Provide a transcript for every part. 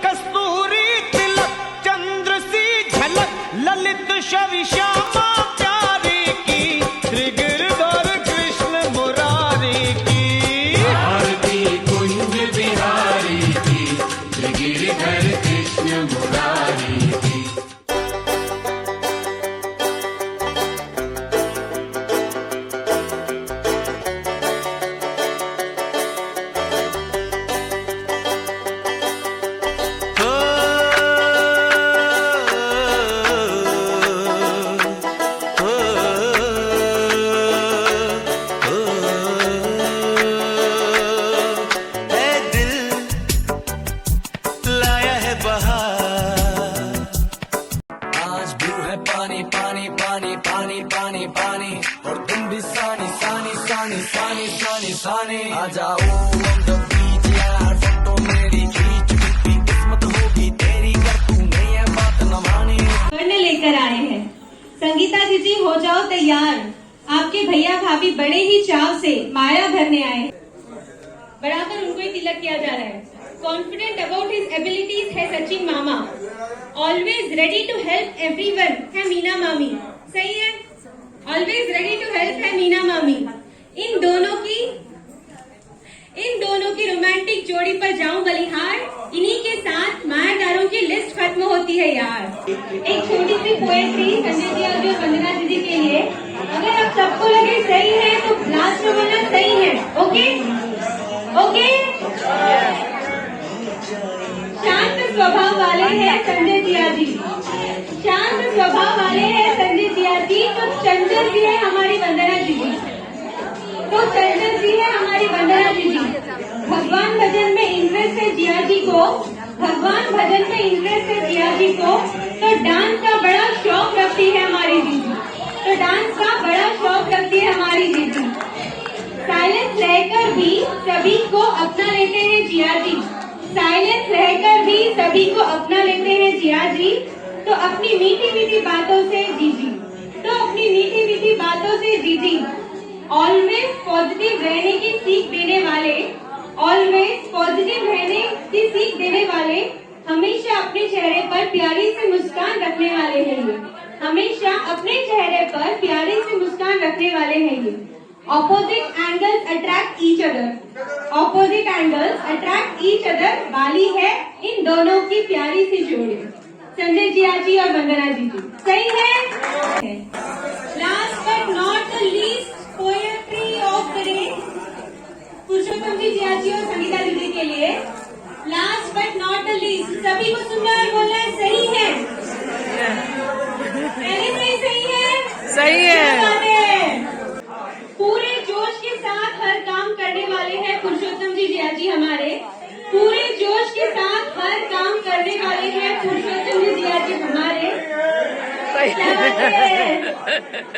कस्तूरी तिलक चंद्र सी झलक ललित छवि श्यामा प्यारी की श्री गिरधर कृष्ण मुरारी की आरती कुंज बिहारी की श्री गिरधर कृष्ण मुरारी की। आज ब्लू है पानी पानी पानी पानी पानी पानी और तुम भी सानी सानी सानी सानी सानी सानी आ जाओ on the beach यार फोटो मेरी खींच भी किस्मत होगी तेरी कर तूने ये बात न मानी। वर्ण लेकर आए हैं। संगीता दीदी हो जाओ तैयार, आपके भैया भाभी बड़े ही चाव से माया भरने आए हैं। बराबर उनको ही तिलक किया जा रहा है। कॉन्फिडेंट अबाउट हिज एबिलिटीज है सचिन मामा, always ready to help everyone है मीना मामी। सही है, ऑलवेज रेडी टू हेल्प है मीना मामी। इन दोनों की रोमांटिक जोड़ी पर जाऊं बलिहार, इन्हीं के साथ मायादारों की लिस्ट खत्म होती है यार। एक छोटी सी पोएट्री संजय जी और वंदना दीदी के लिए। अगर आप सबको लगे सही है तो लास्ट में बोलना सही है। Okay okay. शांत स्वभाव वाले हैं संजय जिया जी, शांत स्वभाव वाले हैं संजय जिया जी। तो चंचल भी है हमारी वंदना दीदी, तो चंचल जी है हमारी वंदना दीदी। भगवान भजन में इंटरेस्ट है जिया जी को, भगवान भजन में इंटरेस्ट है जिया जी को। तो डांस का बड़ा शौक रखती है हमारी दीदी, तो डांस का बड़ा शौक रखती है हमारी दीदी। साइलेंस रहकर भी सभी को अपना लेते हैं जिया जी, साइलेंस रहकर भी सभी को अपना लेते हैं जिया जी। तो अपनी मीठी मीठी बातों से जीजी, तो अपनी मीठी मीठी बातों से जीजी। ऑलवेज पॉजिटिव रहने की सीख देने वाले, ऑलवेज पॉजिटिव रहने की सीख देने वाले, हमेशा अपने चेहरे पर प्यारी सी मुस्कान रखने वाले हैं ये, हमेशा अपने चेहरे पर प्यारी सी मुस्कान रखने वाले हैं ये। Opposite angles attract each other, opposite angles attract each other वाली है इन दोनों की प्यारी सी जोड़ी, संजय जिया जी और वंदना जी जी। सही है। Last but not the least poetry of the day Purushottam ji Jiya ji और संगीता दीदी के लिए। Last but not the least, सभी को सुनना है, बोलना है सही है, पहले से ही सही है, सही है। पूरे जोश के साथ हर काम करने वाले हैं पुरुषोत्तम जी जिया जी हमारे, पूरे जोश के साथ हर काम करने वाले हैं पुरुषोत्तम जी जिया जी हमारे।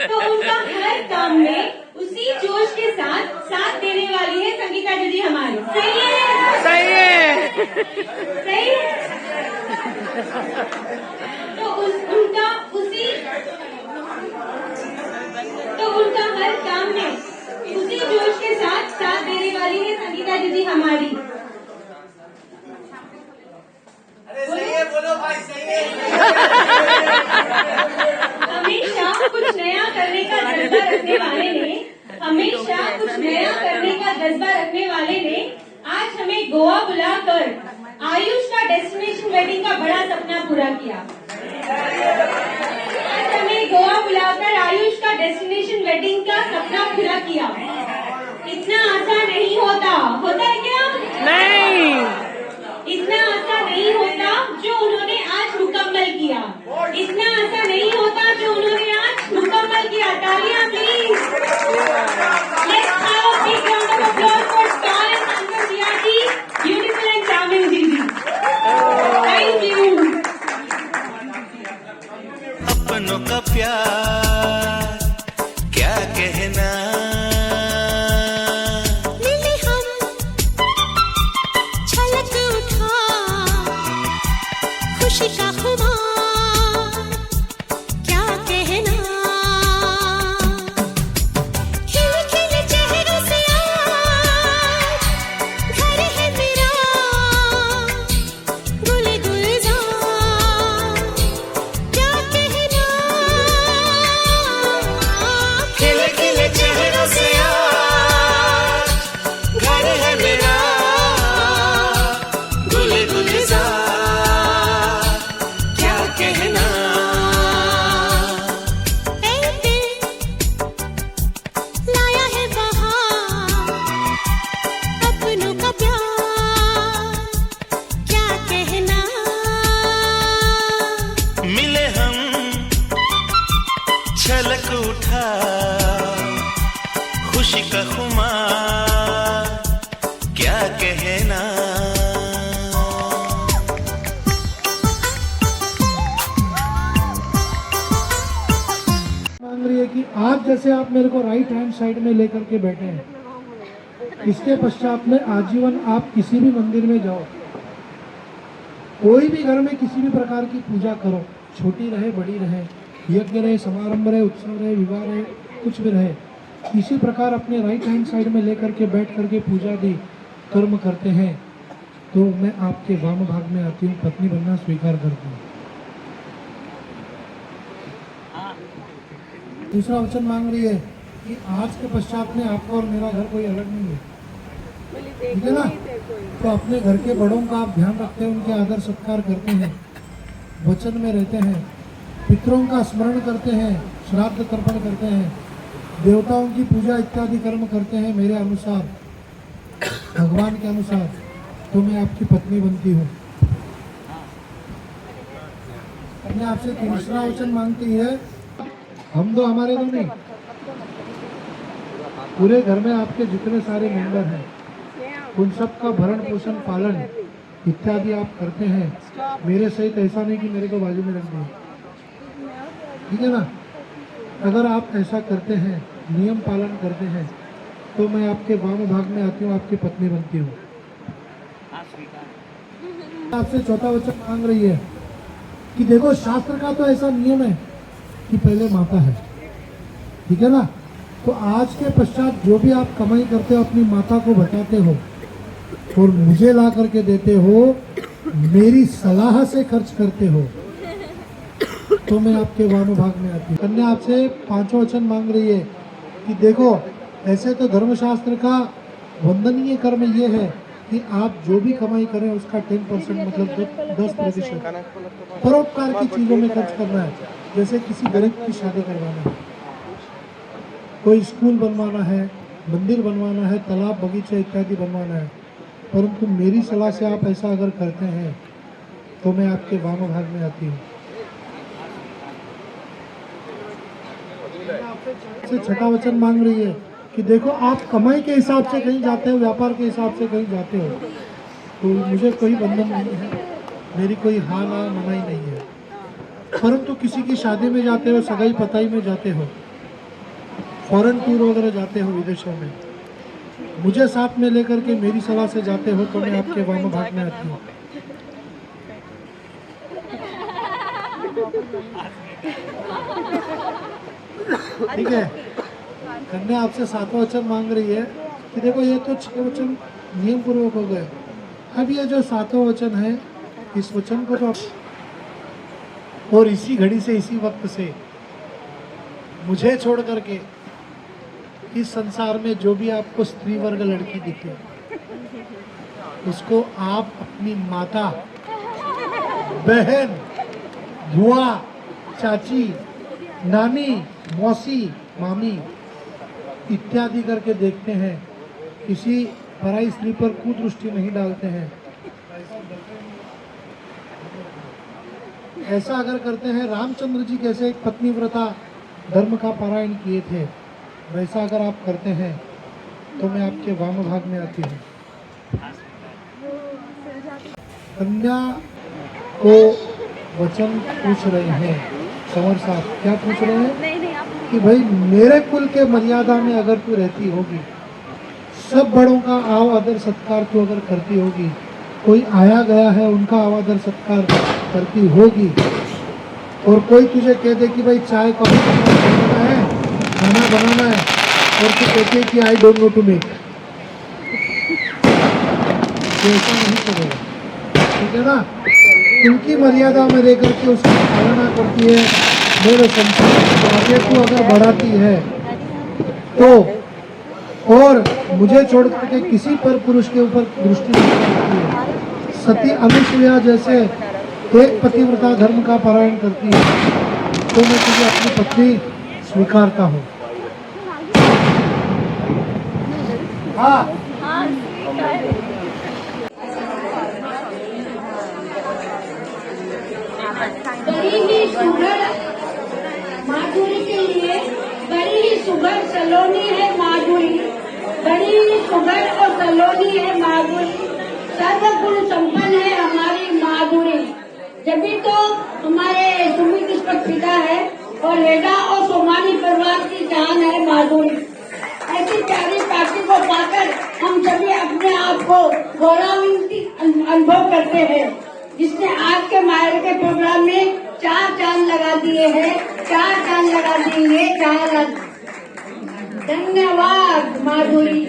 तो उनका हर काम में उसी जोश के साथ साथ देने वाली है संगीता दीदी हमारी। सही है, सही है, सही है। तो उनका हर काम में उसी जोश के साथ साथ देने वाली है संगीता दीदी हमारी। अरे सही है, बोलो भाई सही है। हमेशा कुछ नया करने का जज्बा रखने वाले ने, हमेशा कुछ नया करने का जज्बा रखने वाले ने आज हमें गोवा बुलाकर आयुष का डेस्टिनेशन वेडिंग का बड़ा सपना पूरा किया। आज हमें गोवा बुलाकर आयुष का डेस्टिनेशन वेडिंग का सपना पूरा किया। इतना आसान नहीं होता, होता है क्या? नहीं, इतना आसान नहीं होता जो उन्होंने आज मुकम्मल किया, इतना आसान नहीं होता जो उन्होंने आज मुकम्मल किया। तालियां please. Let's have a big round of applause for star and Sanjay Jiya ji, beautiful and charming दीदी। Thank you. अपनों का प्यार क्या कहना, खुशी का खुमार क्या कहना, खिल खिल चेहरों से आज घर है मेरा, गुल गुलजार क्या कहना ऐ दिल लाया है बहार अपनों का प्यार क्या कहना मिले हम छलक उठा खुशी का खुमार क्या कहना मांग रही है कि आज जैसे आप मेरे को राइट हैंड साइड में लेकर के बैठे हैं, इसके पश्चात में आजीवन आप किसी भी मंदिर में जाओ, कोई भी घर में किसी भी प्रकार की पूजा करो, छोटी रहे बड़ी रहे, यज्ञ रहे, समारंभ रहे, उत्सव रहे, विवाह रहे, कुछ भी रहे, इसी प्रकार अपने राइट हैंड साइड में लेकर के बैठ करके पूजा दी कर्म करते हैं, तो मैं आपके वाम भाग में आती हूँ, पत्नी बनना स्वीकार करती हूँ। दूसरा वचन मांग रही है कि आज के पश्चात में आपका और मेरा घर कोई अलग नहीं है, ठीक है ना? तो अपने घर के बड़ों का आप ध्यान रखते हैं, उनके आदर सत्कार करते हैं, वचन में रहते हैं, पितरों का स्मरण करते हैं, श्राद्ध तर्पण करते हैं, देवताओं की पूजा इत्यादि कर्म करते हैं मेरे अनुसार, भगवान के अनुसार, तो मैं आपकी पत्नी बनती हूँ। अपने आपसे तीसरा वचन मांगती है, हम दो हमारे दो नहीं, पूरे घर में आपके जितने सारे मेंबर हैं उन सब का भरण पोषण पालन इत्यादि आप करते हैं, मेरे सहित ऐसा नहीं कि मेरे को बाजू में रख दें, ठीक है ना? अगर आप ऐसा करते हैं, नियम पालन करते हैं, तो मैं आपके वाम भाग में आती हूँ, आपकी पत्नी बनती हूँ। आपसे चौथा वचन मांग रही है कि देखो शास्त्र का तो ऐसा नियम है कि पहले माता है, ठीक है ना? तो आज के पश्चात जो भी आप कमाई करते हो अपनी माता को बताते हो और मुझे ला करके देते हो, मेरी सलाह से खर्च करते हो, तो मैं आपके वाम भाग में आती हूँ। कन्या आपसे पांचवा वचन मांग रही है कि देखो ऐसे तो धर्मशास्त्र का वंदनीय कर्म ये है कि आप जो भी कमाई करें उसका 10% मतलब 10% परोपकार की चीज़ों में खर्च करना है, जैसे किसी गरीब की शादी करवाना है, कोई स्कूल बनवाना है, मंदिर बनवाना है, तालाब बगीचा इत्यादि बनवाना है। परंतु मेरी सलाह से आप ऐसा अगर करते हैं तो मैं आपके वाम भाग में आती हूँ। से छठा वचन मांग रही है कि देखो आप कमाई के हिसाब से कहीं जाते हो, व्यापार के हिसाब से कहीं जाते हो, तो मुझे कोई बंधन नहीं है, मेरी कोई हाँ ना मनाही नहीं है। परंतु किसी की शादी में जाते हो, सगाई पताई में जाते हो, फॉरेन टूर वगैरह जाते हो विदेशों में, मुझे साथ में लेकर के मेरी सलाह से जाते हो, तो मैं आपके वाम भाग में आती हूँ। ठीक है। कन्या आपसे सातवां वचन मांग रही है कि देखो ये तो 6 वचन नियम पूर्वक हो गए, अब ये जो 7वां वचन है, इस वचन को तो और इसी घड़ी से, इसी वक्त से मुझे छोड़ करके इस संसार में जो भी आपको स्त्री वर्ग लड़की दिखे, उसको आप अपनी माता, बहन, बुआ, चाची, नानी, मौसी, मामी इत्यादि करके देखते हैं, किसी पराई स्त्री पर कुदृष्टि नहीं डालते हैं। ऐसा अगर करते हैं, रामचंद्र जी कैसे एक पत्नी व्रता धर्म का पारायण किए थे, वैसा अगर आप करते हैं तो मैं आपके वाम भाग में आती हूँ। कन्या को वचन पूछ रहे हैं कंवर साहब, क्या पूछ रहे हैं कि भाई मेरे कुल के मर्यादा में अगर तू रहती होगी, सब बड़ों का आव आदर सत्कार तू अगर करती होगी, कोई आया गया है उनका आव आदर सत्कार करती होगी, और कोई तुझे कह दे कि भाई चाय कॉफी बनाना है, खाना बनाना है, और तू कहती है कि I don't know to make, तो ऐसा नहीं करेगा, ठीक है ना? उनकी मर्यादा में रहकर के उसकी पालना करती है, मेरे संसार आगे को अगर बढ़ाती है तो, और मुझे छोड़ करके किसी पर पुरुष के ऊपर दृष्टि नहीं करती है, सती अनुसुईया जैसे एक पतिव्रता धर्म का पारायण करती है तो मैं तुझे अपनी पत्नी स्वीकारता हूँ। हाँ, बड़ी ही सुघड़ माधुरी के लिए बड़ी ही सुघड़ सलोनी है माधुरी, बड़ी ही सुघड़ और सलोनी है माधुरी, सर्वगुण संपन्न है हमारी माधुरी। जभी तो हमारे सुमित पुष्पक पिता है और हेडा और सोमानी परिवार की जान है माधुरी। ऐसी प्यारी पार्टी को पाकर हम सभी अपने आप को गौरवान्वित अनुभव करते हैं, जिसने आज के मायर के प्रोग्राम में 4 चांद लगा दिए हैं, 4 चांद लगा दिए 4। धन्यवाद माधुरी।